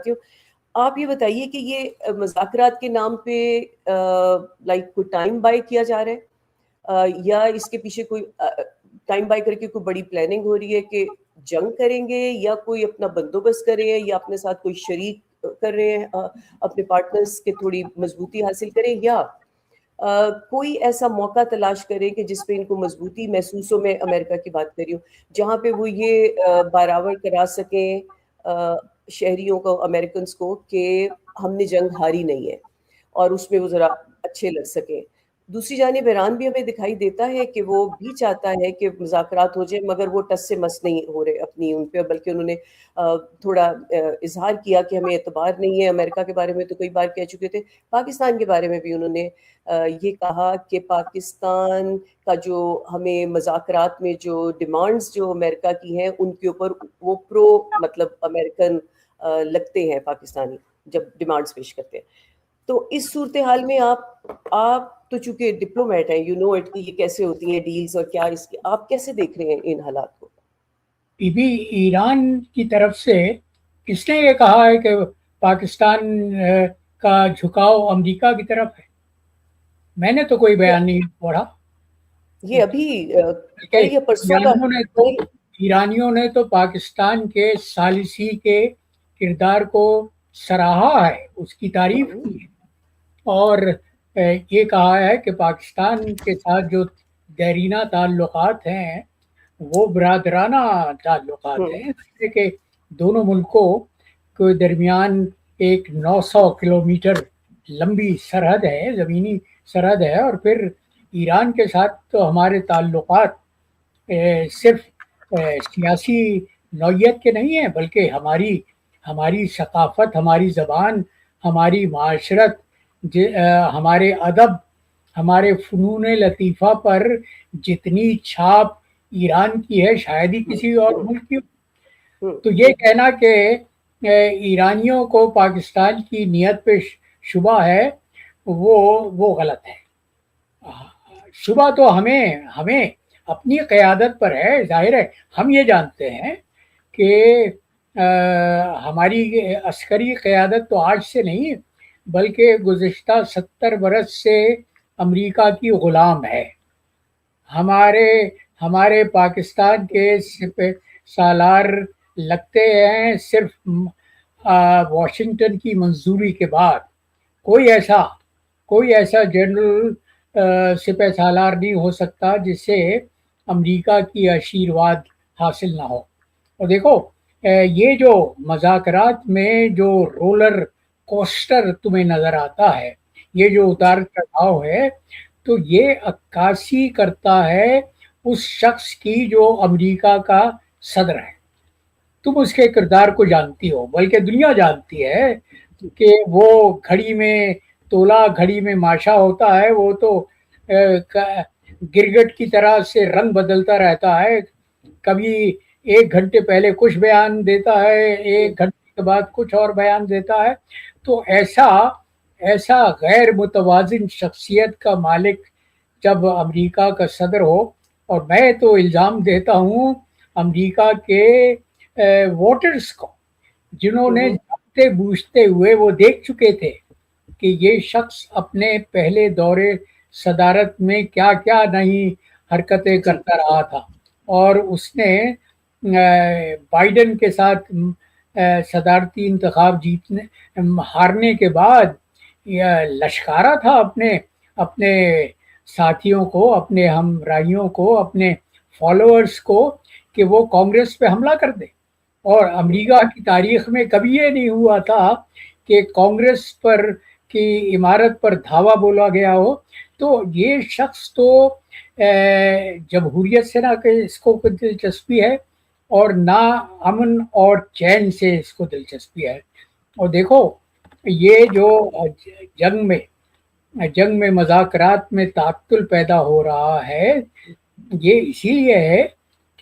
ہوں. آپ یہ بتائیے کہ یہ مذاکرات کے نام پہ لائک کوئی ٹائم بائی کیا جا رہا ہے یا اس کے پیچھے کوئی ٹائم بائی کر کے کوئی بڑی پلاننگ ہو رہی ہے کہ جنگ کریں گے یا کوئی اپنا بندوبست کر رہے ہیں یا اپنے ساتھ کوئی شریک کر رہے ہیں اپنے پارٹنرز کے تھوڑی مضبوطی حاصل کریں یا کوئی ایسا موقع تلاش کریں کہ جس پہ ان کو مضبوطی محسوس ہو. میں امریکہ کی بات کر رہی ہوں جہاں پہ وہ یہ برابر کرا سکیں شہریوں کو, امریکنز کو, کہ ہم نے جنگ ہاری نہیں ہے اور اس میں وہ ذرا اچھے لگ سکیں. دوسری جانب ایران بھی ہمیں دکھائی دیتا ہے کہ وہ بھی چاہتا ہے کہ مذاکرات ہو جائے مگر وہ ٹس سے مس نہیں ہو رہے اپنی ان پہ, بلکہ انہوں نے تھوڑا اظہار کیا کہ ہمیں اعتبار نہیں ہے. امریکہ کے بارے میں تو کئی بار کہہ چکے تھے, پاکستان کے بارے میں بھی انہوں نے یہ کہا کہ پاکستان کا جو ہمیں مذاکرات میں جو ڈیمانڈز جو امریکہ کی ہیں ان کے اوپر وہ پرو مطلب امریکن لگتے ہیں پاکستانی جب ڈیمانڈز پیش کرتے ہیں. تو اس صورتحال میں آپ تو چونکہ ڈپلومیٹ ہیں, یو نو اٹ کہ یہ کیسے ہوتی ہیں ڈیلز اور کیا اس کے, آپ کیسے دیکھ رہے ہیں ان حالات کو؟ بھی ایران کی طرف سے کس نے یہ کہا ہے کہ پاکستان کا جھکاؤ امریکہ کی طرف ہے؟ میں نے تو کوئی بیان نہیں پڑھا. یہ ابھی کل یا پرسوں کا ایرانیوں نے تو پاکستان کے ثالثی کے کردار کو سراہا ہے, اس کی تعریف کی ہے اور یہ کہا ہے کہ پاکستان کے ساتھ جو دیرینہ تعلقات ہیں وہ برادرانہ تعلقات ہیں کہ دونوں ملکوں کے درمیان ایک 900 کلومیٹر لمبی سرحد ہے, زمینی سرحد ہے, اور پھر ایران کے ساتھ تو ہمارے تعلقات صرف سیاسی نوعیت کے نہیں ہیں بلکہ ہماری ثقافت, ہماری زبان, ہماری معاشرت, ہمارے ادب, ہمارے فنون لطیفہ پر جتنی چھاپ ایران کی ہے شاید ہی کسی اور ملک کی ہو. تو یہ کہنا کہ ایرانیوں کو پاکستان کی نیت پہ شبہ ہے وہ غلط ہے. شبہ تو ہمیں اپنی قیادت پر ہے. ظاہر ہے ہم یہ جانتے ہیں کہ ہماری عسکری قیادت تو آج سے نہیں بلکہ گزشتہ 70 برس سے امریکہ کی غلام ہے. ہمارے پاکستان کے سالار لگتے ہیں صرف واشنگٹن کی منظوری کے بعد. کوئی ایسا جنرل سپہ سالار نہیں ہو سکتا جس سے امریکہ کی آشیرواد حاصل نہ ہو. اور دیکھو یہ جو مذاکرات میں جو رولر کوسٹر تمہیں نظر آتا ہے, یہ جو اتار چڑھاؤ ہے, تو یہ عکاسی کرتا ہے اس شخص کی جو امریکہ کا صدر ہے. تم اس کے کردار کو جانتی ہو, بلکہ دنیا جانتی ہے کہ وہ گھڑی میں تولا گھڑی میں ماشا ہوتا ہے. وہ تو گرگٹ کی طرح سے رنگ بدلتا رہتا ہے, کبھی 1 گھنٹے پہلے کچھ بیان دیتا ہے, 1 گھنٹے کے بعد کچھ اور بیان دیتا ہے. تو ایسا غیر متوازن شخصیت کا مالک جب امریکہ کا صدر ہو, اور میں تو الزام دیتا ہوں امریکہ کے ووٹرز کو, جنہوں نے جانتے بوجھتے ہوئے وہ دیکھ چکے تھے کہ یہ شخص اپنے پہلے دورے صدارت میں کیا کیا نہیں حرکتیں کرتا رہا تھا, اور اس نے بائیڈن کے ساتھ صدارتی انتخاب ہارنے کے بعد لشکارا تھا اپنے ساتھیوں کو, اپنے ہمراہیوں کو, اپنے فالوورز کو کہ وہ کانگریس پہ حملہ کر دے. اور امریکہ کی تاریخ میں کبھی یہ نہیں ہوا تھا کہ کانگریس پر کی عمارت پر دھاوا بولا گیا ہو. تو یہ شخص تو جمہوریت سے نہ کہ اس کو دلچسپی ہے اور نہ امن اور چین سے اس کو دلچسپی ہے. اور دیکھو یہ جو جنگ میں مذاکرات میں تعطل پیدا ہو رہا ہے, یہ اسی لیے ہے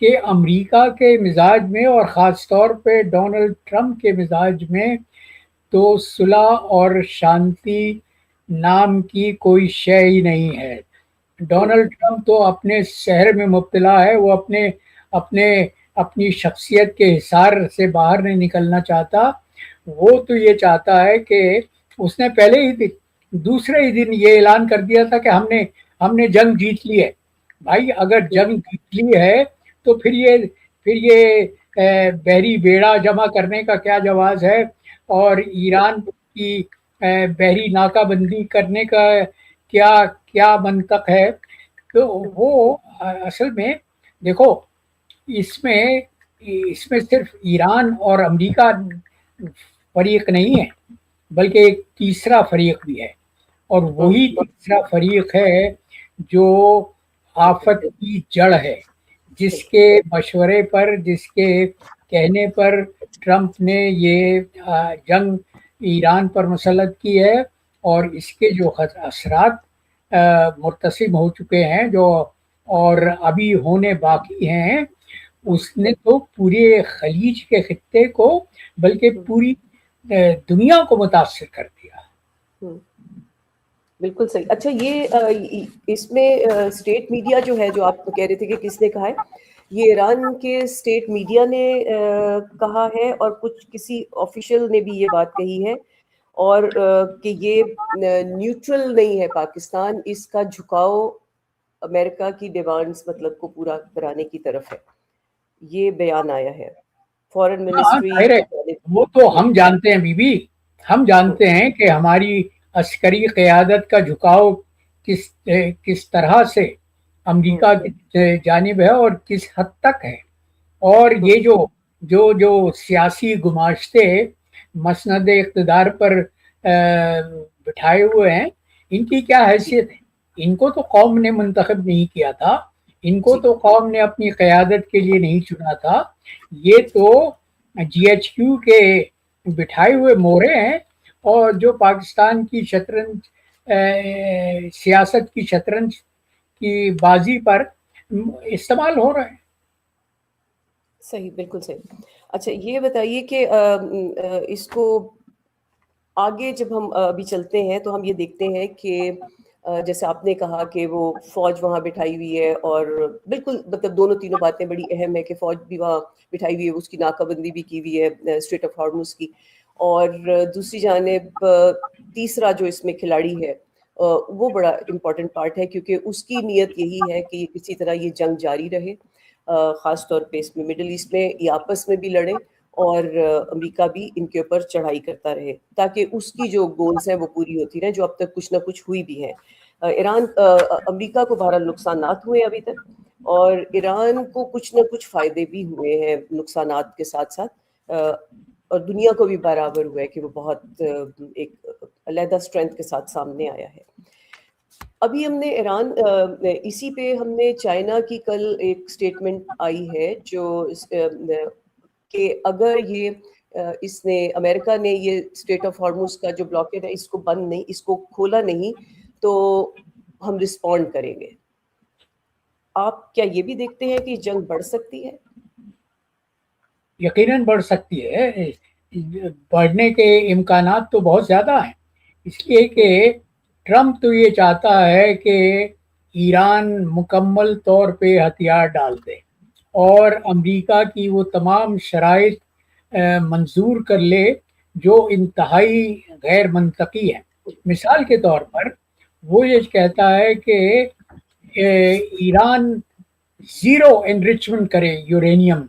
کہ امریکہ کے مزاج میں اور خاص طور پہ ڈونلڈ ٹرمپ کے مزاج میں تو صلح اور شانتی نام کی کوئی شے ہی نہیں ہے. ڈونلڈ ٹرمپ تو اپنے شہر میں مبتلا ہے, وہ اپنی شخصیت کے حصار سے باہر نہیں نکلنا چاہتا. وہ تو یہ چاہتا ہے کہ اس نے پہلے ہی دوسرے ہی دن یہ اعلان کر دیا تھا کہ ہم نے جنگ جیت لی ہے. بھائی اگر جنگ جیت لی ہے تو پھر یہ بحری بیڑا جمع کرنے کا کیا جواز ہے, اور ایران کی بحری ناکہ بندی کرنے کا کیا کیا منطق ہے. تو وہ اصل میں دیکھو, اس میں صرف ایران اور امریکہ فریق نہیں ہے, بلکہ ایک تیسرا فریق بھی ہے, اور وہی تیسرا فریق ہے جو آفت کی جڑ ہے, جس کے مشورے پر, جس کے کہنے پر ٹرمپ نے یہ جنگ ایران پر مسلط کی ہے, اور اس کے جو اثرات مرتسم ہو چکے ہیں جو اور ابھی ہونے باقی ہیں, اس نے تو پورے خلیج کے خطے کو بلکہ پوری دنیا کو متاثر کر دیا. بالکل صحیح. اچھا, یہ اس میں اسٹیٹ میڈیا جو ہے, جو آپ کہہ رہے تھے کہ کس نے کہا ہے, یہ ایران کے اسٹیٹ میڈیا نے کہا ہے, اور کسی آفیشل نے بھی یہ بات کہی ہے, اور کہ یہ نیوٹرل نہیں ہے پاکستان, اس کا جھکاؤ امریکہ کی ڈیمانڈز مطلب کو پورا کرانے کی طرف ہے. یہ بیان آیا ہے فورن منسٹری. وہ تو ہم جانتے ہیں بی بی, ہم جانتے ہیں کہ ہماری عسکری قیادت کا جھکاؤ کس طرح سے امریکہ کی جانب ہے اور کس حد تک ہے, اور یہ جو سیاسی گماشتے مسند اقتدار پر بٹھائے ہوئے ہیں, ان کی کیا حیثیت ہے؟ ان کو تو قوم نے منتخب نہیں کیا تھا, ان کو تو قوم نے اپنی قیادت کے لیے نہیں چنا تھا, یہ تو جی ایچ کیو کے بٹھائے ہوئے مورے ہیں, اور جو پاکستان کی شطرنج سیاست کی شطرنج کی بازی پر استعمال ہو رہے ہیں. صحیح, بالکل صحیح. اچھا, یہ بتائیے کہ اس کو آگے جب ہم ابھی چلتے ہیں تو ہم یہ دیکھتے ہیں کہ جیسے آپ نے کہا کہ وہ فوج وہاں بٹھائی ہوئی ہے, اور بالکل مطلب دونوں تینوں باتیں بڑی اہم ہے کہ فوج بھی وہاں بٹھائی ہوئی ہے, اس کی ناکہ بندی بھی کی ہوئی ہے اسٹریٹ آف ہارمز کی, اور دوسری جانب تیسرا جو اس میں کھلاڑی ہے وہ بڑا امپورٹنٹ پارٹ ہے, کیونکہ اس کی نیت یہی ہے کہ کسی طرح یہ جنگ جاری رہے, خاص طور پہ اس میں مڈل ایسٹ میں یہ آپس میں بھی لڑیں, اور امریکہ بھی ان کے اوپر چڑھائی کرتا رہے, تاکہ اس کی جو گولز ہیں وہ پوری ہوتی رہیں, جو اب تک کچھ نہ کچھ ہوئی بھی ہیں. امریکہ کو بہرحال نقصانات ہوئے ابھی تک, اور ایران کو کچھ نہ کچھ فائدے بھی ہوئے ہیں نقصانات کے ساتھ ساتھ, اور دنیا کو بھی برابر ہوا ہے کہ وہ بہت ایک علیحدہ اسٹرینتھ کے ساتھ سامنے آیا ہے. ابھی ہم نے ایران, اسی پہ ہم نے چائنا کی کل ایک سٹیٹمنٹ آئی ہے جو کہ اگر یہ اس نے امریکہ نے یہ اسٹریٹ آف ہارموز کا جو بلاکیڈ ہے اس کو بند نہیں, اس کو کھولا نہیں تو ہم رسپونڈ کریں گے. آپ کیا یہ بھی دیکھتے ہیں کہ جنگ بڑھ سکتی ہے؟ یقیناً بڑھ سکتی ہے, بڑھنے کے امکانات تو بہت زیادہ ہیں, اس لیے کہ ٹرمپ تو یہ چاہتا ہے کہ ایران مکمل طور پہ ہتھیار ڈال دے اور امریکہ کی وہ تمام شرائط منظور کر لے جو انتہائی غیر منطقی ہیں. مثال کے طور پر وہ یہ کہتا ہے کہ ایران زیرو انریچمنٹ کرے یورینیم,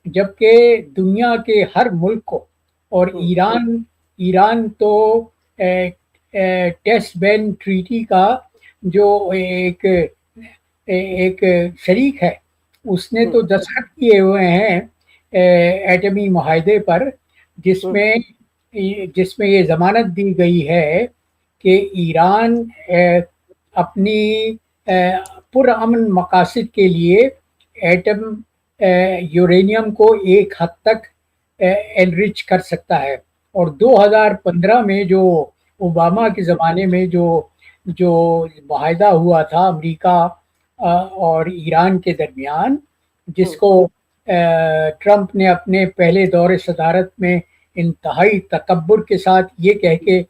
جبکہ دنیا کے ہر ملک کو, اور ایران تو ٹیسٹ بین ٹریٹی کا جو ایک شریک ہے, اس نے تو دستخط کیے ہوئے ہیں ایٹمی معاہدے پر, جس میں یہ ضمانت دی گئی ہے کہ ایران اپنی پرامن مقاصد کے لیے ایٹم یورینیم کو ایک حد تک انرچ کر سکتا ہے. اور 2015 میں جو اوباما کے زمانے میں جو معاہدہ ہوا تھا امریکہ اور ایران کے درمیان, جس کو ٹرمپ نے اپنے پہلے دور صدارت میں انتہائی تکبر کے ساتھ یہ کہہ کے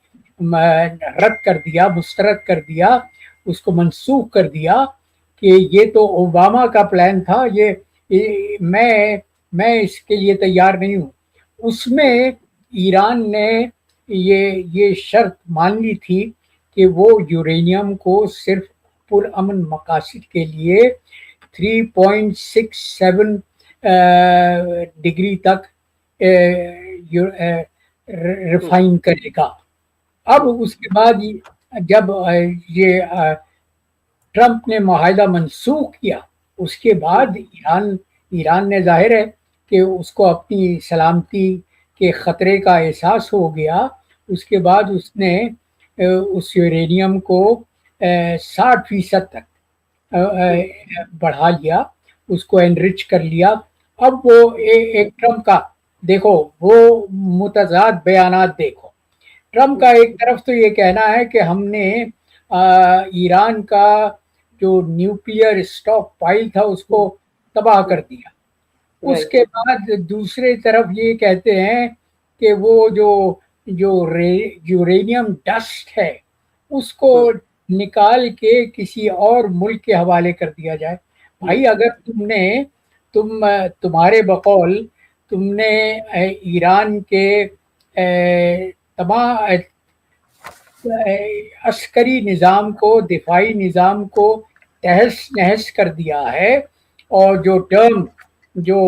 رد کر دیا, مسترد کر دیا, اس کو منسوخ کر دیا کہ یہ تو اوباما کا پلان تھا, میں اس کے لیے تیار نہیں ہوں. اس میں ایران نے یہ شرط مان لی تھی کہ وہ یورینیم کو صرف پرامن مقاصد کے لیے 3.67 ڈگری تک ریفائن کرے گا. اب اس کے بعد جب یہ ٹرمپ نے معاہدہ منسوخ کیا، اس کے بعد ایران نے ظاہر ہے کہ اس کو اپنی سلامتی کے خطرے کا احساس ہو گیا. اس کے بعد اس نے اس یورینیم کو 60% تک بڑھا لیا، اس کو انرچ کر لیا. اب وہ ایک ٹرمپ کا دیکھو، وہ متضاد بیانات دیکھو. ٹرمپ کا ایک طرف تو یہ کہنا ہے کہ ہم نے ایران کا جو نیوکلیئر اسٹاک پائل تھا اس کو تباہ کر دیا. اس کے بعد دوسری طرف یہ کہتے ہیں کہ وہ جو یورینیم ڈسٹ ہے اس کو نکال کے کسی اور ملک کے حوالے کر دیا جائے. بھائی اگر تمہارے بقول تم نے ایران کے تمام عسکری نظام کو، دفاعی نظام کو تہس نہس کر دیا ہے، اور جو ٹرم جو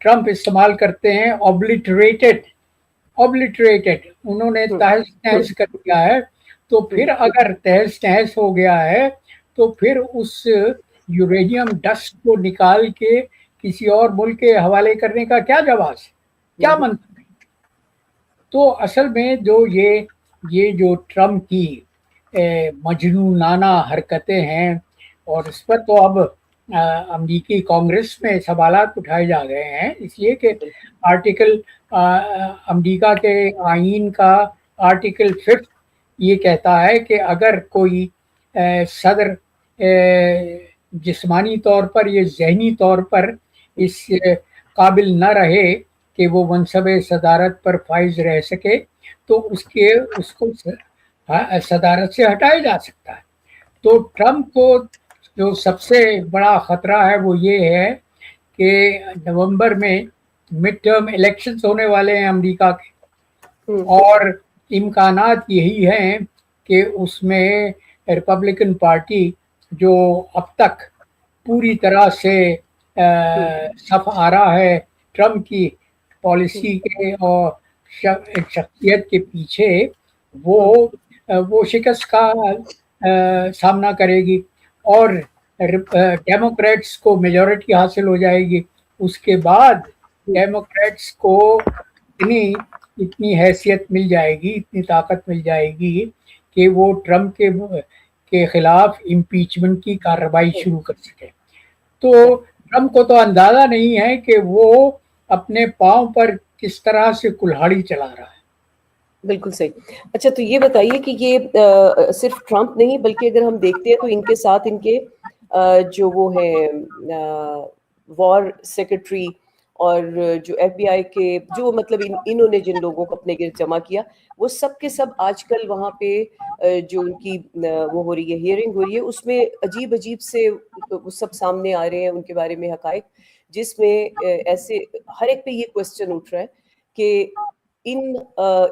ٹرمپ استعمال کرتے ہیں اوبلیٹریٹڈ انہوں نے تہس نہس کر دیا ہے، تو پھر اگر تہس نہس ہو گیا ہے تو پھر اس یورینیم ڈسٹ کو نکال کے کسی اور ملک کے حوالے کرنے کا کیا جواز ہے، کیا منطق ہے؟ تو اصل میں یہ جو ٹرمپ کی مجنونانہ حرکتیں ہیں، اور اس پر تو اب امریکی کانگریس میں سوالات اٹھائے جا رہے ہیں، اس لیے کہ امریکہ کے آئین کا آرٹیکل 5 یہ کہتا ہے کہ اگر کوئی صدر جسمانی طور پر یا ذہنی طور پر اس قابل نہ رہے کہ وہ منصب صدارت پر فائز رہ سکے تو اس کو صدارت سے ہٹایا جا سکتا ہے. تو ٹرمپ کو جو سب سے بڑا خطرہ ہے وہ یہ ہے کہ نومبر میں مڈ ٹرم الیکشنز ہونے والے ہیں امریکہ کے، اور امکانات یہی ہیں کہ اس میں ریپبلکن پارٹی جو اب تک پوری طرح سے صف آرا ہے ٹرمپ کی پالیسی کے اور شخصیت کے پیچھے، وہ شکست کا سامنا کرے گی، اور ڈیموکریٹس کو میجورٹی حاصل ہو جائے گی. اس کے بعد ڈیموکریٹس کو اتنی حیثیت مل جائے گی، اتنی طاقت مل جائے گی کہ وہ ٹرمپ کے خلاف امپیچمنٹ کی کارروائی شروع کر سکے. تو ٹرمپ کو تو اندازہ نہیں ہے کہ وہ اپنے پاؤں پر کس طرح سے کلہاڑی چلا رہا ہے. بالکل صحیح. اچھا تو یہ بتائیے کہ یہ صرف ٹرمپ نہیں بلکہ اگر ہم دیکھتے ہیں تو ان کے ساتھ ان کے جو وہ ہیں وار سیکرٹری اور جو ایف بی آئی کے جو مطلب انہوں نے جن لوگوں کو اپنے گرد جمع کیا، وہ سب کے سب آج کل وہاں پہ جو ان کی وہ ہو رہی ہے ہیئرنگ ہو رہی ہے، اس میں عجیب عجیب سے وہ سب سامنے آ رہے ہیں ان کے بارے میں حقائق، جس میں ایسے ہر ایک پہ یہ کوسچن اٹھ رہا ہے کہ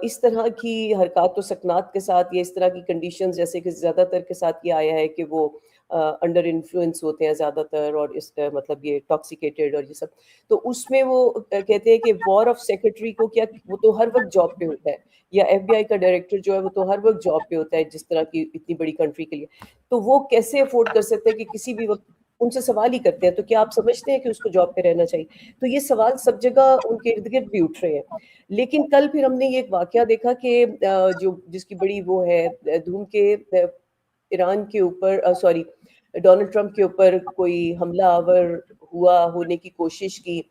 اس طرح کی حرکات و سکنات کے ساتھ یا اس طرح کی کنڈیشنز جیسے کہ زیادہ تر کے ساتھ یہ آیا ہے کہ وہ انڈر انفلوئنس ہوتے ہیں زیادہ تر، اور اس مطلب یہ ٹاکسیکیٹڈ اور یہ سب، تو اس میں وہ کہتے ہیں کہ وار آف سیکرٹری کو کیا وہ تو ہر وقت جاب پہ ہوتا ہے، یا ایف بی آئی کا ڈائریکٹر جو ہے وہ تو ہر وقت جاب پہ ہوتا ہے جس طرح کی اتنی بڑی کنٹری کے لیے، تو وہ کیسے افورڈ کر سکتے ہیں کہ کسی بھی وقت ان سے سوال ہی کرتے ہیں تو کیا آپ سمجھتے ہیں کہ اس کو جاب پہ رہنا چاہیے؟ تو یہ سوال سب جگہ ان کے ارد گرد بھی اٹھ رہے ہیں. لیکن کل پھر ہم نے یہ ایک واقعہ دیکھا کہ جس کی بڑی وہ ہے دھوم کے ایران کے اوپر ڈونلڈ ٹرمپ کے اوپر کوئی حملہ آور ہونے کی کوشش کی.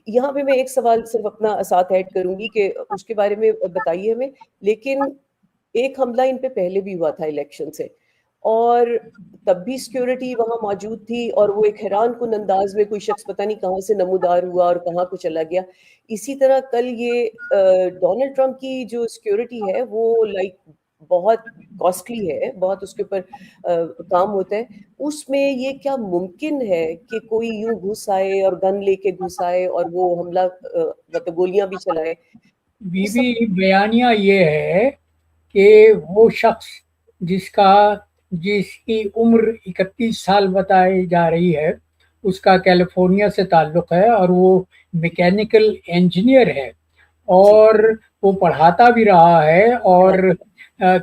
یہاں پہ میں ایک سوال صرف اپنا ساتھ ایڈ کروں گی کہ اس کے بارے میں بتائیے ہمیں، لیکن ایک حملہ ان پہ پہلے بھی ہوا تھا الیکشن سے، اور تب بھی سیکیورٹی وہاں موجود تھی، اور وہ ایک حیران کن انداز میں کوئی شخص پتہ نہیں کہاں سے نمودار ہوا اور کہاں کو چلا گیا. اسی طرح کل یہ ڈونلڈ ٹرمپ کی جو سیکیورٹی ہے وہ بہت کاسٹلی ہے, بہت اس کے اوپر کام ہوتا ہے, اس میں یہ کیا ممکن ہے کہ کوئی یوں گھس آئے اور گن لے کے گھس آئے اور وہ حملہ مطلب گولیاں بھی چلائے؟ بی یہ بی سب بیانیہ یہ ہے کہ وہ شخص جس کی عمر 31 سال بتائی جا رہی ہے, اس کا کیلیفورنیا سے تعلق ہے اور وہ میکینیکل انجینئر ہے, جی اور وہ پڑھاتا بھی رہا ہے, اور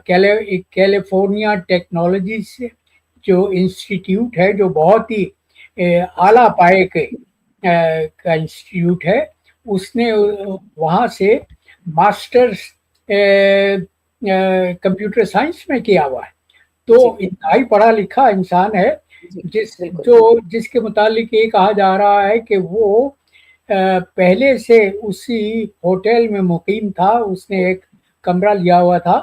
کیلیفورنیا ٹیکنالوجی سے جو انسٹیٹیوٹ ہے, جو بہت ہی اعلیٰ پائے کا انسٹیٹیوٹ ہے, اس نے وہاں سے ماسٹرز کمپیوٹر سائنس میں کیا ہوا ہے. تو جی انتہائی پڑھا لکھا انسان ہے, جی بالکل. جس کے متعلق یہ کہا جا رہا ہے کہ وہ پہلے سے اسی ہوٹل میں مقیم تھا, اس نے ایک کمرہ لیا ہوا تھا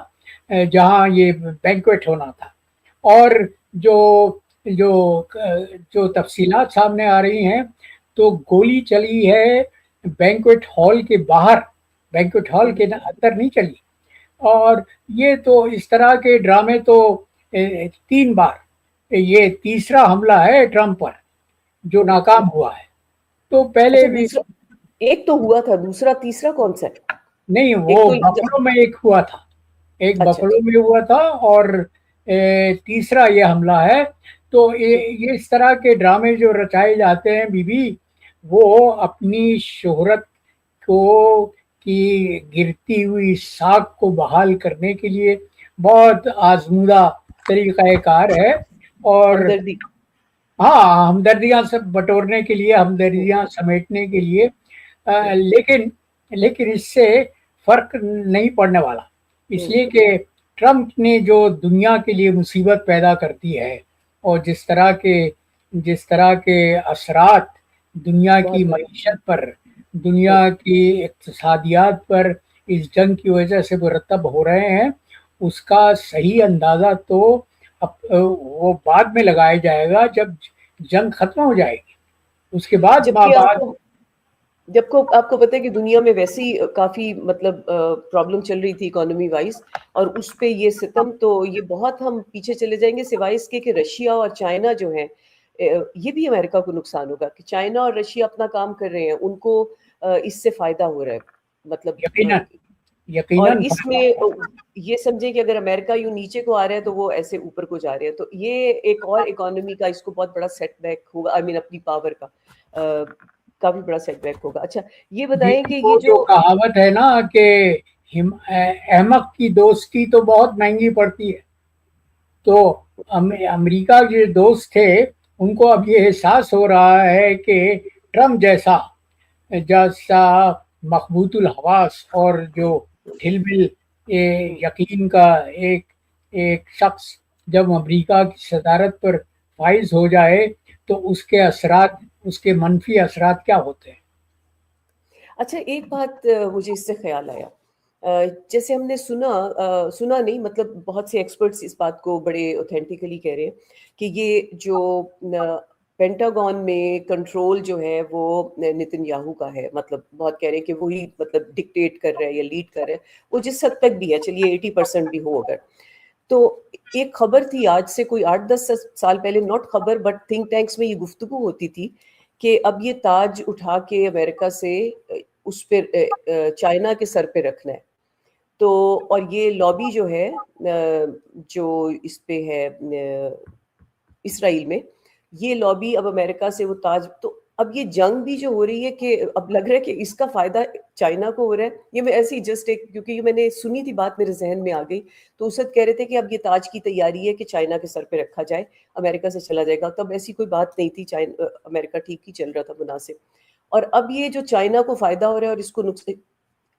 جہاں یہ بینکویٹ ہونا تھا, اور جو جو جو تفصیلات سامنے آ رہی ہیں تو گولی چلی ہے بینکویٹ ہال کے باہر, بینکویٹ ہال کے اندر نہیں چلی. اور یہ تو اس طرح کے ڈرامے تو 3 بار, یہ تیسرا حملہ ہے ٹرمپ پر جو ناکام ہوا ہے. تو پہلے اچھا بھی دوسرا ایک تو ہوا تھا, دوسرا تیسرا کون سا ہے؟ نہیں, ایک وہ تو بفلو میں ایک ہوا تھا, ایک اچھا بفلو میں ہوا تھا, اور تیسرا یہ حملہ ہے. تو یہ اس طرح کے ڈرامے جو رچائے جاتے ہیں بی بی, وہ اپنی شہرت کی گرتی ہوئی ساکھ کو بحال کرنے کے لیے بہت آزمودہ طریقہ کار ہے. اور ہمدردی. ہاں, ہمدردیاں سب بٹورنے کے لیے, ہمدردیاں سمیٹنے کے لیے, لیکن اس سے فرق نہیں پڑنے والا, اس لیے کہ ٹرمپ نے جو دنیا کے لیے مصیبت پیدا کرتی ہے, اور جس طرح کے اثرات دنیا کی بہت بڑے. معیشت پر, دنیا کی اقتصادیات پر اس جنگ کی وجہ سے مرتب ہو رہے ہیں, اس کا صحیح اندازہ تو وہ بعد میں لگایا جائے گا جب جنگ ختم ہو جائے گی, اس کے بعد جبکہ آپ کو پتہ ہے کہ دنیا میں ویسے ہی کافی مطلب پرابلم چل رہی تھی اکانومی وائز, اور اس پہ یہ ستم, تو یہ بہت ہم پیچھے چلے جائیں گے سوائے اس کے کہ رشیا اور چائنا جو ہیں, یہ بھی امریکہ کو نقصان ہوگا کہ چائنا اور رشیا اپنا کام کر رہے ہیں, ان کو اس سے فائدہ ہو رہا ہے مطلب. اور یقیناً اس میں یہ سمجھیں کہ اگر امریکہ یوں نیچے کو آ رہا ہے تو وہ ایسے اوپر کو جا رہے ہیں, تو یہ ایک اور اکانومی کا اس کو بہت بڑا سیٹ بیک ہوگا, آئی مین اپنی پاور کا کافی بڑا سیٹ بیک ہوگا. اچھا یہ بتائیں کہ وہ یہ جو کہاوت ہے نا کہ احمق کی دوستی تو بہت مہنگی پڑتی ہے, تو امریکہ کے دوست تھے, ان کو اب یہ احساس ہو رہا ہے کہ ٹرمپ جیسا مخبوط الحواس اور جو ڈھل بل یقین کا ایک شخص جب امریکہ کی صدارت پر فائز ہو جائے تو اس کے اثرات, اس کے منفی اثرات کیا ہوتے ہیں. اچھا ایک بات مجھے اس سے خیال آیا, جیسے ہم نے سنا نہیں, مطلب بہت سے ایکسپرٹس اس بات کو بڑے اوتھینٹیکلی کہہ رہے ہیں کہ یہ جو پینٹاگون میں کنٹرول جو ہے وہ نتن یاہو کا ہے, مطلب بہت کہہ رہے ہیں کہ وہی مطلب ڈکٹیٹ کر رہا ہے یا لیڈ کر رہا ہے, وہ جس حد تک بھی ہے, چلیے 80% بھی ہو اگر. تو ایک خبر تھی آج سے کوئی 8-10 سال پہلے, ناٹ خبر بٹ تھنک ٹینکس میں یہ گفتگو ہوتی تھی کہ اب یہ تاج اٹھا کے امریکہ سے اس پہ چائنا کے سر پہ رکھنا ہے. تو اور یہ لابی جو ہے جو اس پہ ہے اسرائیل میں, یہ لابی اب امریکہ سے وہ تاج, تو اب یہ جنگ بھی جو ہو رہی ہے کہ اب لگ رہا ہے کہ اس کا فائدہ چائنا کو ہو رہا ہے. یہ میں ایسی جسٹ ایک, کیونکہ یہ میں نے سنی تھی بات, میرے ذہن میں آ گئی, تو اس وقت کہہ رہے تھے کہ اب یہ تاج کی تیاری ہے کہ چائنا کے سر پہ رکھا جائے, امریکہ سے چلا جائے گا. تب ایسی کوئی بات نہیں تھی, امریکہ ٹھیک ہی چل رہا تھا مناسب. اور اب یہ جو چائنا کو فائدہ ہو رہا ہے اور اس کو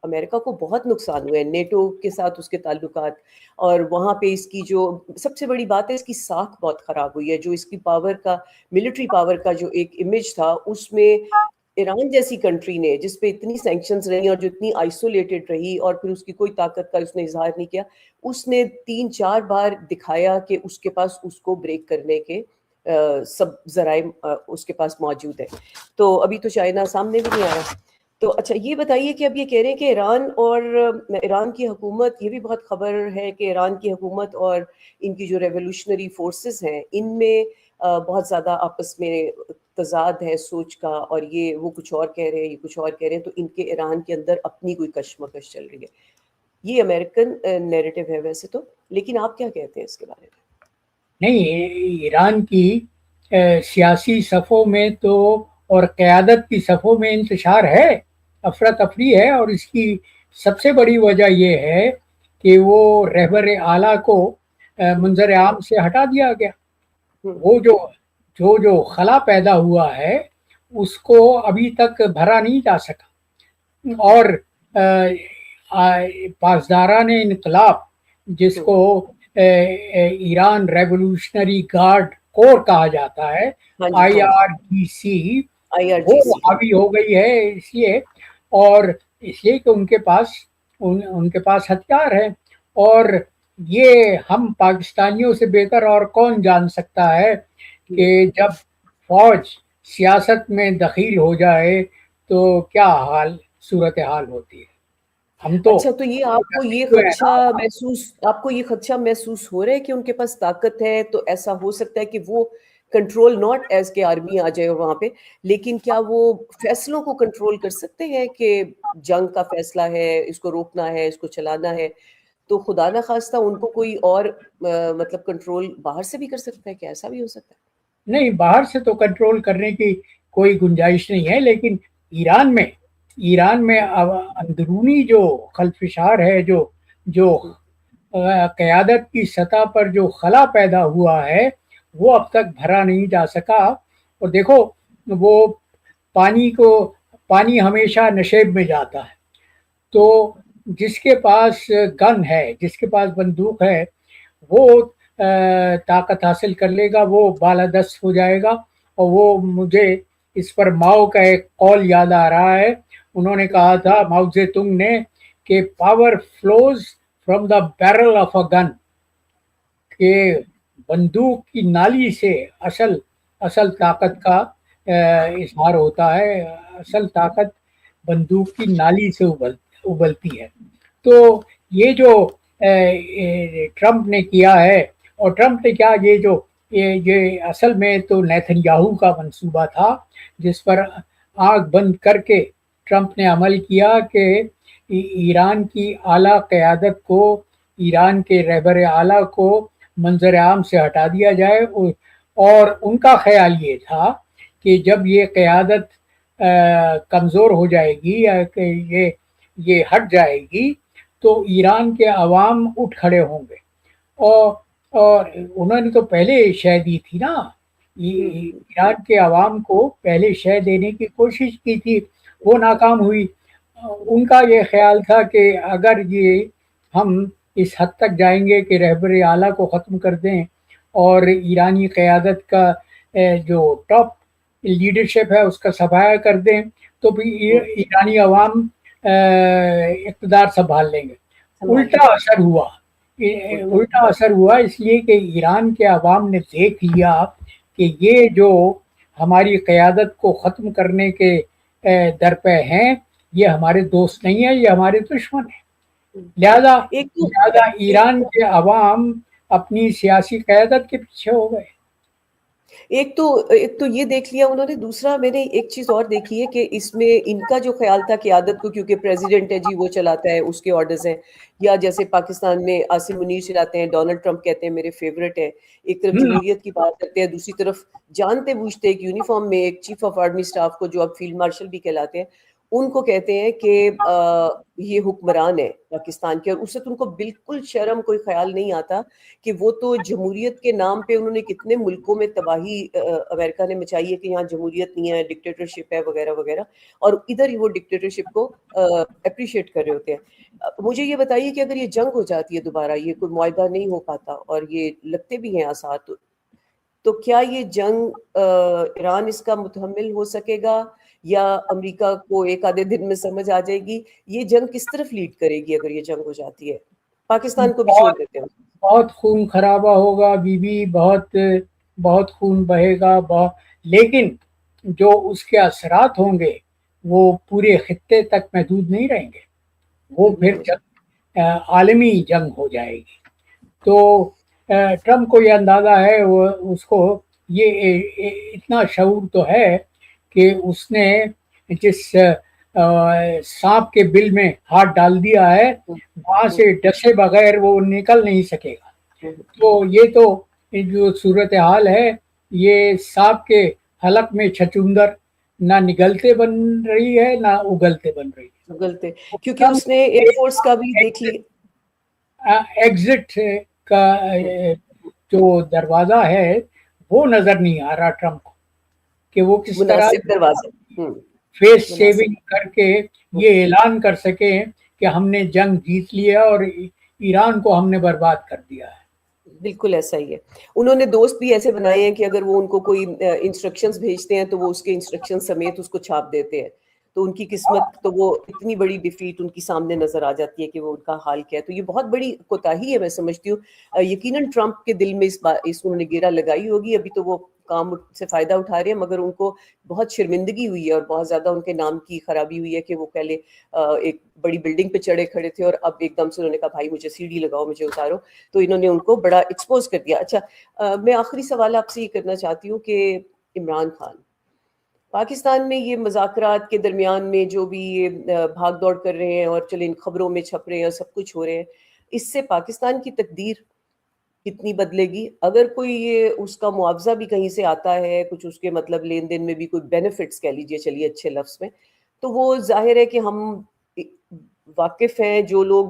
امریکہ کو بہت نقصان ہوا ہے, نیٹو کے ساتھ اس کے تعلقات, اور وہاں پہ اس کی جو سب سے بڑی بات ہے اس کی ساکھ بہت خراب ہوئی ہے, جو اس کی پاور کا, ملٹری پاور کا جو ایک امیج تھا, اس میں ایران جیسی کنٹری نے جس پہ اتنی سینکشنز رہی اور جو اتنی آئسولیٹڈ رہی اور پھر اس کی کوئی طاقت کا اس نے اظہار نہیں کیا, اس نے 3-4 بار دکھایا کہ اس کے پاس اس کو بریک کرنے کے سب ذرائع اس کے پاس موجود ہے. تو ابھی تو چائنا سامنے بھی نہیں آیا. تو اچھا یہ بتائیے کہ اب یہ کہہ رہے ہیں کہ ایران کی حکومت، یہ بھی بہت خبر ہے کہ ایران کی حکومت اور ان کی جو ریولوشنری فورسز ہیں ان میں بہت زیادہ آپس میں تضاد ہے سوچ کا، اور یہ وہ کچھ اور کہہ رہے ہیں، یہ کچھ اور کہہ رہے ہیں، تو ان کے ایران کے اندر اپنی کوئی کشمکش چل رہی ہے. یہ امریکن نیریٹو ہے ویسے تو، لیکن آپ کیا کہتے ہیں اس کے بارے میں؟ نہیں، ایران کی سیاسی صفوں میں تو اور قیادت کی صفوں میں انتشار ہے، افراتفری ہے، اور اس کی سب سے بڑی وجہ یہ ہے کہ وہ رہبر اعلیٰ کو منظر عام سے ہٹا دیا گیا. وہ جو خلا پیدا ہوا ہے اس کو ابھی تک بھرا نہیں جا سکا. اور پاسداران انقلاب جس کو ایران ریولوشنری گارڈ کور کہا جاتا ہے، IRGC، وہ حاوی ہو گئی ہے اس لیے، اور اس لیے کہ ان کے پاس ہتھیار ہے. اور یہ ہم پاکستانیوں سے بہتر اور کون جان سکتا ہے کہ جب فوج سیاست میں دخیل ہو جائے تو کیا صورتحال ہوتی ہے. ہم تو اچھا، تو یہ آپ کو یہ خدشہ محسوس ہو رہا ہے کہ ان کے پاس طاقت ہے، تو ایسا ہو سکتا ہے کہ وہ کنٹرول ناٹ ایز کے آرمی آ جائے وہاں پہ، لیکن کیا وہ فیصلوں کو کنٹرول کر سکتے ہیں کہ جنگ کا فیصلہ ہے، اس کو روکنا ہے، اس کو چلانا ہے، تو خدا نہ خواستہ ان کو کوئی اور مطلب کنٹرول باہر سے بھی کر سکتا ہے، کہ ایسا بھی ہو سکتا ہے؟ نہیں، باہر سے تو کنٹرول کرنے کی کوئی گنجائش نہیں ہے، لیکن ایران میں اندرونی جو خلفشار ہے، جو قیادت کی سطح پر جو خلا پیدا ہوا ہے وہ اب تک بھرا نہیں جا سکا. اور دیکھو، وہ پانی ہمیشہ نشیب میں جاتا ہے، تو جس کے پاس گن ہے، جس کے پاس بندوق ہے، وہ طاقت حاصل کر لے گا، وہ بالادست ہو جائے گا. اور وہ مجھے اس پر ماؤ کا ایک قول یاد آ رہا ہے. انہوں نے کہا تھا، ماؤ زے تونگ نے، کہ power flows from the barrel of a gun, کہ بندوق کی نالی سے اصل طاقت کا اظہار ہوتا ہے. اصل طاقت بندوق کی نالی سے ابلتی ہے. تو یہ جو ٹرمپ نے کیا ہے، اور ٹرمپ نے کیا، یہ اصل میں تو نیتن یاہو کا منصوبہ تھا، جس پر آنکھ بند کر کے ٹرمپ نے عمل کیا کہ ایران کی اعلیٰ قیادت کو، ایران کے رہبر اعلیٰ کو منظر عام سے ہٹا دیا جائے. اور ان کا خیال یہ تھا کہ جب یہ قیادت کمزور ہو جائے گی یا کہ یہ ہٹ جائے گی تو ایران کے عوام اٹھ کھڑے ہوں گے. اور انہوں نے تو پہلے شے دی تھی نا، ایران کے عوام کو پہلے شے دینے کی کوشش کی تھی، وہ ناکام ہوئی. ان کا یہ خیال تھا کہ اگر یہ ہم اس حد تک جائیں گے کہ رہبر اعلیٰ کو ختم کر دیں اور ایرانی قیادت کا جو ٹاپ لیڈرشپ ہے اس کا صفایا کر دیں، تو بھی ایرانی عوام اقتدار سنبھال لیں گے. الٹا اثر ہوا اس لیے کہ ایران کے عوام نے دیکھ لیا کہ یہ جو ہماری قیادت کو ختم کرنے کے درپے ہیں، یہ ہمارے دوست نہیں ہیں، یہ ہمارے دشمن ہیں. لہذا ایران کے عوام اپنی سیاسی قیادت کے پیچھے ہو گئے. ایک تو یہ دیکھ لیا انہوں نے. دوسرا میں نے ایک چیز اور دیکھی ہے کہ اس میں ان کا جو خیال تھا قیادت کو، کیونکہ پریزیڈنٹ ہے جی، وہ چلاتا ہے، اس کے آرڈرز ہیں، یا جیسے پاکستان میں عاصم منیر چلاتے ہیں، ڈونلڈ ٹرمپ کہتے ہیں میرے فیورٹ ہے، ایک طرف جمہوریت کی بات کرتے ہیں، دوسری طرف جانتے بوجھتے ایک یونیفارم میں ایک چیف آف آرمی اسٹاف کو، جو اب فیلڈ مارشل بھی کہلاتے ہیں، ان کو کہتے ہیں کہ یہ حکمران ہے پاکستان کے. اور اس سے ان کو بالکل شرم، کوئی خیال نہیں آتا کہ وہ تو جمہوریت کے نام پہ انہوں نے کتنے ملکوں میں تباہی امریکہ نے مچائی ہے کہ یہاں جمہوریت نہیں ہے، ڈکٹیٹرشپ ہے وغیرہ وغیرہ، اور ادھر وہ ڈکٹیٹرشپ کو اپریشیٹ کر رہے ہوتے ہیں. مجھے یہ بتائیے کہ اگر یہ جنگ ہو جاتی ہے دوبارہ، یہ کوئی معاہدہ نہیں ہو پاتا اور یہ لگتے بھی ہیں آثار، تو کیا یہ جنگ ایران اس کا متحمل ہو سکے گا، یا امریکہ کو ایک آدھے دن میں سمجھ آ جائے گی؟ یہ جنگ کس طرف لیڈ کرے گی اگر یہ جنگ ہو جاتی ہے؟ پاکستان کو بھی چھوڑ دیتے ہیں. بہت خون خرابہ ہوگا بہت خون بہے گا، لیکن جو اس کے اثرات ہوں گے وہ پورے خطے تک محدود نہیں رہیں گے، وہ پھر جنگ عالمی جنگ ہو جائے گی۔ تو ٹرمپ کو یہ اندازہ ہے، وہ اس کو یہ اتنا شعور تو ہے کہ اس نے جس سانپ کے بل میں ہاتھ ڈال دیا ہے وہاں سے ڈسے بغیر وہ نکل نہیں سکے گا۔ تو یہ تو جو صورتحال ہے یہ سانپ کے حلق میں چھچندر نہ نگلتے بن رہی ہے نہ اگلتے بن رہی ہے، اگلتے، کیونکہ اس نے ایئر فورس کا بھی دیکھ لی، ایگزٹ کا جو دروازہ ہے وہ نظر نہیں آ رہا ٹرمپ کو کہ وہ کس طرح مناسب دروازہ فیس سیونگ کر کے یہ اعلان کر سکے کہ ہم نے جنگ جیت لیا اور ایران کو ہم نے برباد کر دیا ہے۔ بالکل ایسا ہی ہے۔ انہوں نے دوست بھی ایسے بنائے ہیں کہ اگر وہ ان کو کوئی انسٹرکشنز بھیجتے ہیں تو وہ اس کے انسٹرکشن سمیت اس کو چھاپ دیتے ہیں، تو ان کی قسمت تو وہ اتنی بڑی ڈیفیٹ ان کی سامنے نظر آ جاتی ہے کہ وہ ان کا حال کیا ہے۔ تو یہ بہت بڑی کوتاہی ہے میں سمجھتی ہوں۔ یقیناً ٹرمپ کے دل میں اس انہوں نے گیرا لگائی ہوگی، ابھی تو وہ کام سے فائدہ اٹھا رہے ہیں، مگر ان کو بہت شرمندگی ہوئی ہے اور بہت زیادہ ان کے نام کی خرابی ہوئی ہے کہ وہ پہلے ایک بڑی بلڈنگ پہ چڑھے کھڑے تھے اور اب ایک دم سے انہوں نے کہا بھائی مجھے سیڑھی لگاؤ، مجھے اتارو، تو انہوں نے ان کو بڑا ایکسپوز کر دیا۔ اچھا، میں آخری سوال آپ سے یہ کرنا چاہتی ہوں کہ عمران خان پاکستان میں یہ مذاکرات کے درمیان میں جو بھی یہ بھاگ دوڑ کر رہے ہیں اور چلے ان خبروں میں چھپ رہے ہیں اور سب کچھ ہو رہے ہیں، اس سے پاکستان کی تقدیر کتنی بدلے گی؟ اگر کوئی یہ اس کا معاوضہ بھی کہیں سے آتا ہے، کچھ اس کے مطلب لین دین میں بھی کوئی بینیفٹس کہہ لیجیے، چلیے اچھے لفظ میں، تو وہ ظاہر ہے کہ ہم واقف ہیں، جو لوگ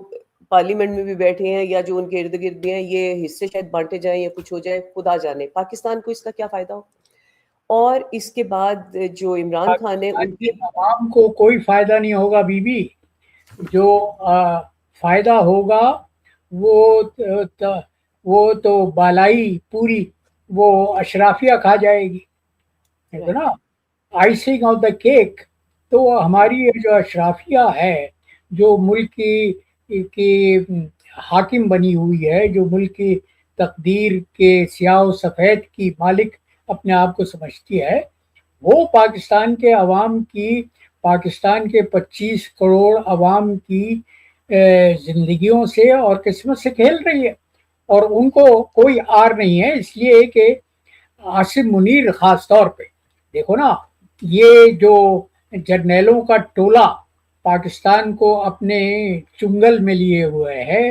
پارلیمنٹ میں بھی بیٹھے ہیں یا جو ان کے ارد گرد بھی ہیں، یہ حصے شاید بانٹے جائیں یا کچھ ہو جائے، خدا جانے پاکستان کو اس کا کیا فائدہ ہو۔ اور اس کے بعد جو عمران خان ہے ان کی عوام کو کوئی فائدہ نہیں ہوگا بی بی، جو فائدہ ہوگا وہ تو بالائی پوری وہ اشرافیہ کھا جائے گی، ہے نا، آئسنگ آف دا کیک۔ تو ہماری جو اشرافیہ ہے، جو ملک کی حاکم بنی ہوئی ہے، جو ملک کی تقدیر کے سیاہ و سفید کی مالک اپنے آپ کو سمجھتی ہے، وہ پاکستان کے عوام کی، پاکستان کے 25 کروڑ عوام کی زندگیوں سے اور قسمت سے کھیل رہی ہے، اور ان کو کوئی آر نہیں ہے۔ اس لیے کہ عاصم منیر خاص طور پہ دیکھو نا، یہ جو جرنیلوں کا ٹولہ پاکستان کو اپنے چنگل میں لیے ہوئے ہے،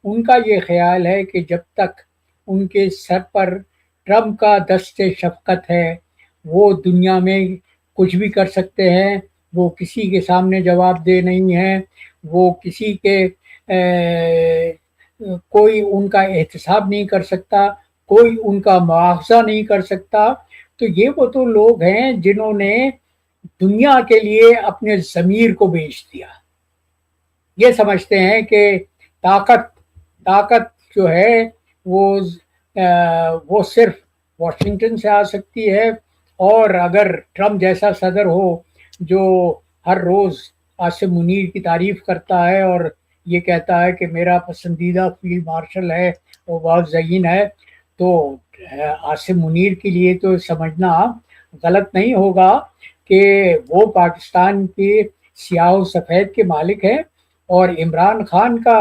ان کا یہ خیال ہے کہ جب تک ان کے سر پر ٹرمپ کا دست شفقت ہے وہ دنیا میں کچھ بھی کر سکتے ہیں، وہ کسی کے سامنے جواب دہ نہیں ہے، وہ کسی کے کوئی ان کا احتساب نہیں کر سکتا، کوئی ان کا مواخذہ نہیں کر سکتا۔ تو یہ وہ تو لوگ ہیں جنہوں نے دنیا کے لیے اپنے ضمیر کو بیچ دیا۔ یہ سمجھتے ہیں کہ طاقت جو ہے وہ صرف واشنگٹن سے آ سکتی ہے، اور اگر ٹرمپ جیسا صدر ہو جو ہر روز عاصم منیر کی تعریف کرتا ہے اور یہ کہتا ہے کہ میرا پسندیدہ فیلڈ مارشل ہے، وہ بہت ذہین ہے، تو عاصم منیر کے لیے تو سمجھنا غلط نہیں ہوگا کہ وہ پاکستان کے سیاہ و سفید کے مالک ہیں، اور عمران خان کا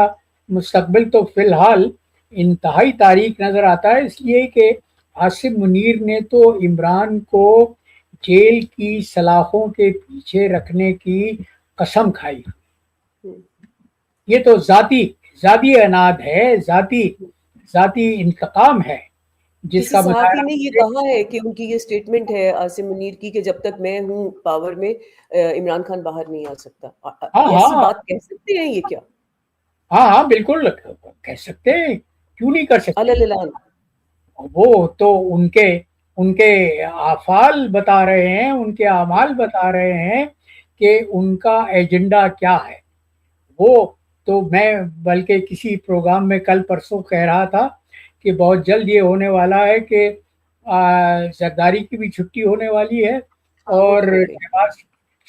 مستقبل تو فی الحال انتہائی تاریک نظر آتا ہے، اس لیے کہ عاصم منیر نے تو عمران کو جیل کی سلاخوں کے پیچھے رکھنے کی قسم کھائی۔ یہ تو ذاتی اناد ہے، ذاتی انتقام ہے جس کسی کا صحافی نے یہ مظاہرہ۔ کہا ہے کہ ان کی یہ سٹیٹمنٹ ہے عاصم منیر کی کہ جب تک میں ہوں پاور میں عمران خان باہر نہیں آ سکتا۔ ایسی بات کہہ سکتے ہیں یہ کیا؟ ہاں بالکل کہہ سکتے ہیں، کیوں نہیں کر سکتے۔ اعلان وہ تو ان کے افعال بتا رہے ہیں، ان کے اعمال بتا رہے ہیں کہ ان کا ایجنڈا کیا ہے۔ وہ تو میں بلکہ کسی پروگرام میں کل پرسوں کہہ رہا تھا کہ بہت جلد یہ ہونے والا ہے کہ زرداری کی بھی چھٹی ہونے والی ہے، اور نواز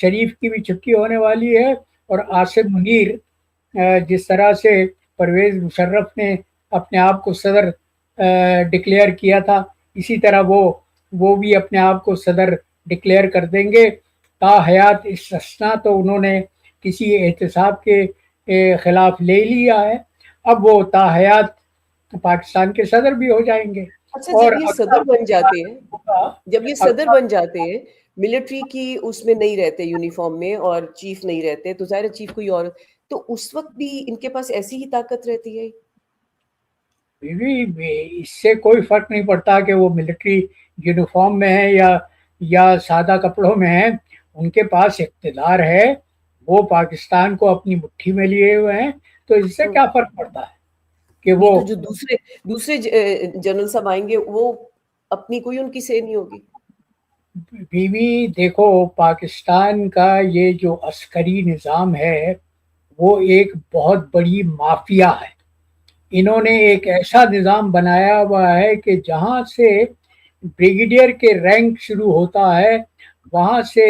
شریف کی بھی چھٹی ہونے والی ہے، اور عاصم منیر جس طرح سے پرویز مشرف نے اپنے آپ کو صدر ڈکلیئر کیا تھا، اسی طرح وہ بھی اپنے آپ کو صدر ڈکلیئر کر دیں گے، تاحیات استثنا تو انہوں نے کسی احتساب کے خلاف لے لیا ہے، اب وہ تاحیات پاکستان کے صدر بھی ہو جائیں گے. اچھا اور جب یہ صدر بن جاتے ہیں، جب یہ صدر اگلا بن جاتے ہیں، ملٹری کی اس میں نہیں رہتے یونیفارم میں اور چیف نہیں رہتے، تو ظاہر چیف کوئی اور، تو اس وقت بھی ان کے پاس ایسی ہی طاقت رہتی ہے؟ اس سے کوئی فرق نہیں پڑتا کہ وہ ملٹری یونیفارم میں ہے یا سادہ کپڑوں میں ہے، ان کے پاس اقتدار ہے، وہ پاکستان کو اپنی مٹھی میں لیے ہوئے ہیں، تو اس سے کیا فرق پڑتا ہے کہ وہ. نہیں تو جو دوسرے جنرل صاحب آئیں گے وہ اپنی کوئی ان کی سے نہیں ہوگی. بیوی دیکھو، پاکستان کا یہ جو عسکری نظام ہے وہ ایک بہت بڑی مافیا ہے. انہوں نے ایک ایسا نظام بنایا ہوا ہے کہ جہاں سے بریگیڈیئر کے رینک شروع ہوتا ہے وہاں سے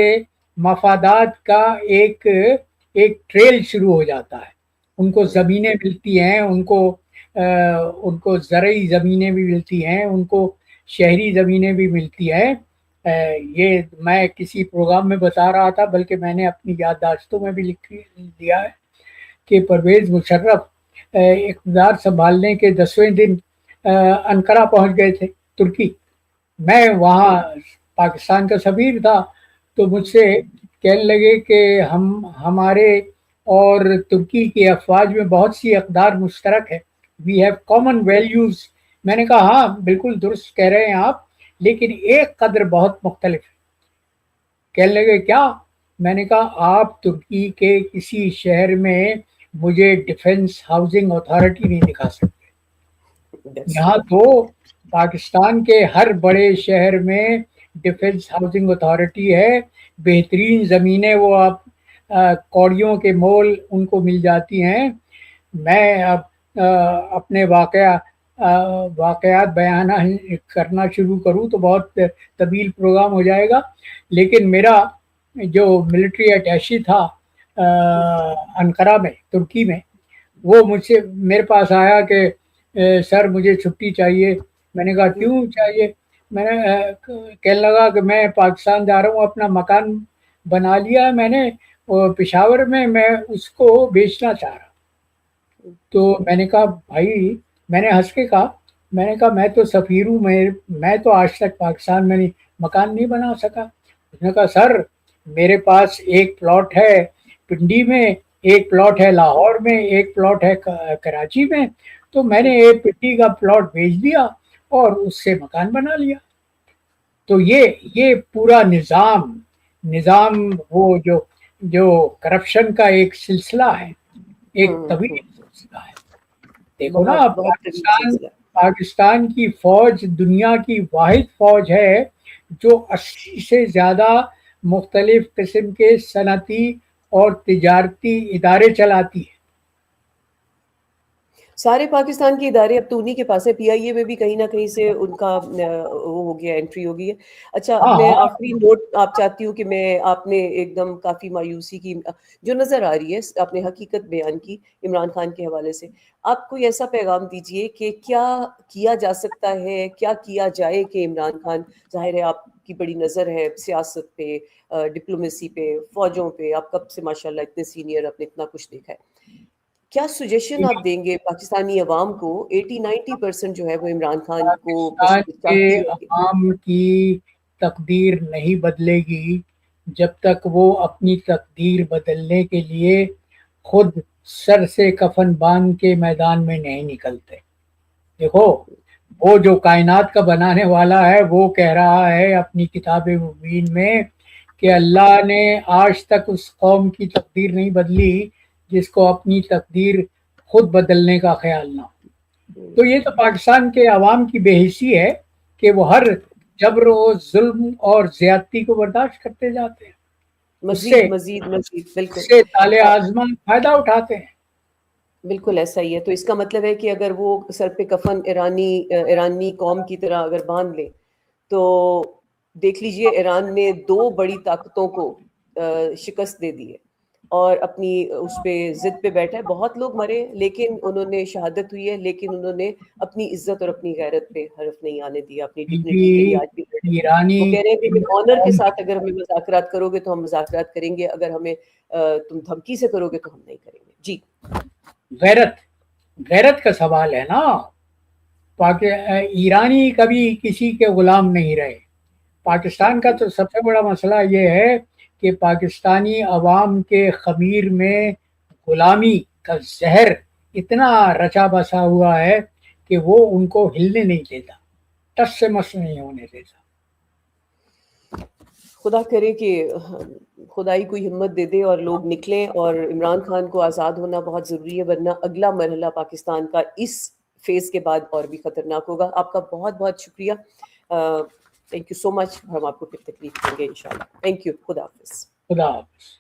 مفادات کا ایک ٹریل شروع ہو جاتا ہے. ان کو زمینیں ملتی ہیں، ان کو زرعی زمینیں بھی ملتی ہیں، ان کو شہری زمینیں بھی ملتی ہیں. یہ میں کسی پروگرام میں بتا رہا تھا، بلکہ میں نے اپنی یادداشتوں میں بھی لکھ دیا ہے کہ پرویز مشرف اقتدار سنبھالنے کے 10ویں دن انقرہ پہنچ گئے تھے، ترکی. میں وہاں پاکستان کا سفیر تھا، تو مجھ سے کہنے لگے کہ ہمارے اور ترکی کی افواج میں بہت سی اقدار مشترک ہے، وی ہیو کامن ویلیوز. میں نے کہا ہاں بالکل درست کہہ رہے ہیں آپ، لیکن ایک قدر بہت مختلف ہے. کہنے لگے کیا؟ میں نے کہا آپ ترکی کے کسی شہر میں مجھے ڈیفنس ہاؤسنگ اتھارٹی نہیں دکھا سکتے. یہاں تو پاکستان کے ہر بڑے شہر میں ڈیفنس ہاؤسنگ اتھارٹی ہے، بہترین زمینیں وہ آپ کوڑیوں کے مول ان کو مل جاتی ہیں. میں اب اپنے واقعات بیان کرنا شروع کروں تو بہت طویل پروگرام ہو جائے گا، لیکن میرا جو ملٹری اٹیشی تھا انقرہ میں، ترکی میں، وہ میرے پاس آیا کہ سر مجھے چھٹی چاہیے. میں نے کہا کیوں چاہیے؟ میں نے کہنے لگا کہ میں پاکستان جا رہا ہوں، اپنا مکان بنا لیا ہے میں نے پشاور میں اس کو بیچنا چاہ رہا. تو میں نے کہا بھائی، میں نے ہنس کے کہا، میں نے کہا میں تو سفیر ہوں، میں تو آج تک پاکستان میں مکان نہیں بنا سکا. اس نے کہا سر میرے پاس ایک پلاٹ ہے پنڈی میں، ایک پلاٹ ہے لاہور میں، ایک پلاٹ ہے کراچی میں، تو میں نے ایک پنڈی کا پلاٹ بیچ دیا اور اس سے مکان بنا لیا. تو یہ پورا نظام وہ جو کرپشن کا ایک سلسلہ ہے، ایک طویل سلسلہ ہے. دیکھو نا، پاکستان کی فوج دنیا کی واحد فوج ہے جو 80 سے زیادہ مختلف قسم کے صنعتی اور تجارتی ادارے چلاتی ہے. سارے پاکستان کے ادارے اب تو انہی کے پاس ہے. پی آئی اے میں بھی کہیں نہ کہیں سے ان کا وہ ہو گیا، انٹری ہو گئی ہے. اچھا اب میں آخری نوٹ آپ چاہتی ہوں کہ آپ نے ایک دم کافی مایوسی کی جو نظر آ رہی ہے، آپ نے حقیقت بیان کی عمران خان کے حوالے سے. آپ کوئی ایسا پیغام دیجئے کہ کیا کیا جا سکتا ہے، کیا کیا جائے کہ عمران خان، ظاہر ہے آپ کی بڑی نظر ہے سیاست پہ، ڈپلومیسی پہ، فوجوں پہ، آپ کب سے ماشاءاللہ اتنے سینئر، آپ نے اتنا کچھ دیکھا ہے، کیا سجیشن آپ دیں گے پاکستانی عوام کو؟ 80-90% جو ہے وہ عمران خان کو پاکستان کے چاہتی ہوگی. عوام کی تقدیر نہیں بدلے گی جب تک وہ اپنی تقدیر بدلنے کے لیے خود سر سے کفن باندھ کے میدان میں نہیں نکلتے. دیکھو، وہ جو کائنات کا بنانے والا ہے وہ کہہ رہا ہے اپنی کتاب مبین میں کہ اللہ نے آج تک اس قوم کی تقدیر نہیں بدلی جس کو اپنی تقدیر خود بدلنے کا خیال نہ ہو. تو یہ تو پاکستان کے عوام کی بے حسی ہے کہ وہ ہر جبر و ظلم اور زیادتی کو برداشت کرتے جاتے ہیں، مزید بالکل اس سے طالع آزمان فائدہ اٹھاتے ہیں. بالکل ایسا ہی ہے. تو اس کا مطلب ہے کہ اگر وہ سر پہ کفن ایرانی قوم کی طرح اگر باندھ لے تو دیکھ لیجئے ایران نے 2 بڑی طاقتوں کو شکست دے دی ہے. اور اپنی اس پہ ضد پہ بیٹھا ہے. بہت لوگ مرے لیکن انہوں نے شہادت ہوئی ہے، لیکن انہوں نے اپنی عزت اور اپنی غیرت پہ حرف نہیں آنے دیا، اپنی ڈگنیٹی کے لیے آج بھی لڑے. ایرانی وہ کہہ رہے ہیں کہ آنر کے ساتھ اگر ہمیں مذاکرات کرو گے تو ہم مذاکرات کریں گے، اگر ہمیں تم دھمکی سے کرو گے تو ہم نہیں کریں گے. جی غیرت کا سوال ہے نا. ایرانی کبھی کسی کے غلام نہیں رہے. پاکستان کا تو سب سے بڑا مسئلہ یہ ہے کہ پاکستانی عوام کے خمیر میں غلامی کا زہر اتنا رچا بسا ہوا ہے کہ وہ ان کو ہلنے نہیں دیتا، ٹس سے مس نہیں ہونے دیتا. خدا کرے کہ خدائی کوئی ہمت دے دے اور لوگ نکلیں، اور عمران خان کو آزاد ہونا بہت ضروری ہے، ورنہ اگلا مرحلہ پاکستان کا اس فیز کے بعد اور بھی خطرناک ہوگا. آپ کا بہت بہت شکریہ. تھینک یو سو مچ. ہم آپ کو پھر تکلیف دیں گے انشاءاللہ. Thank you. خدا حافظ. خدا حافظ.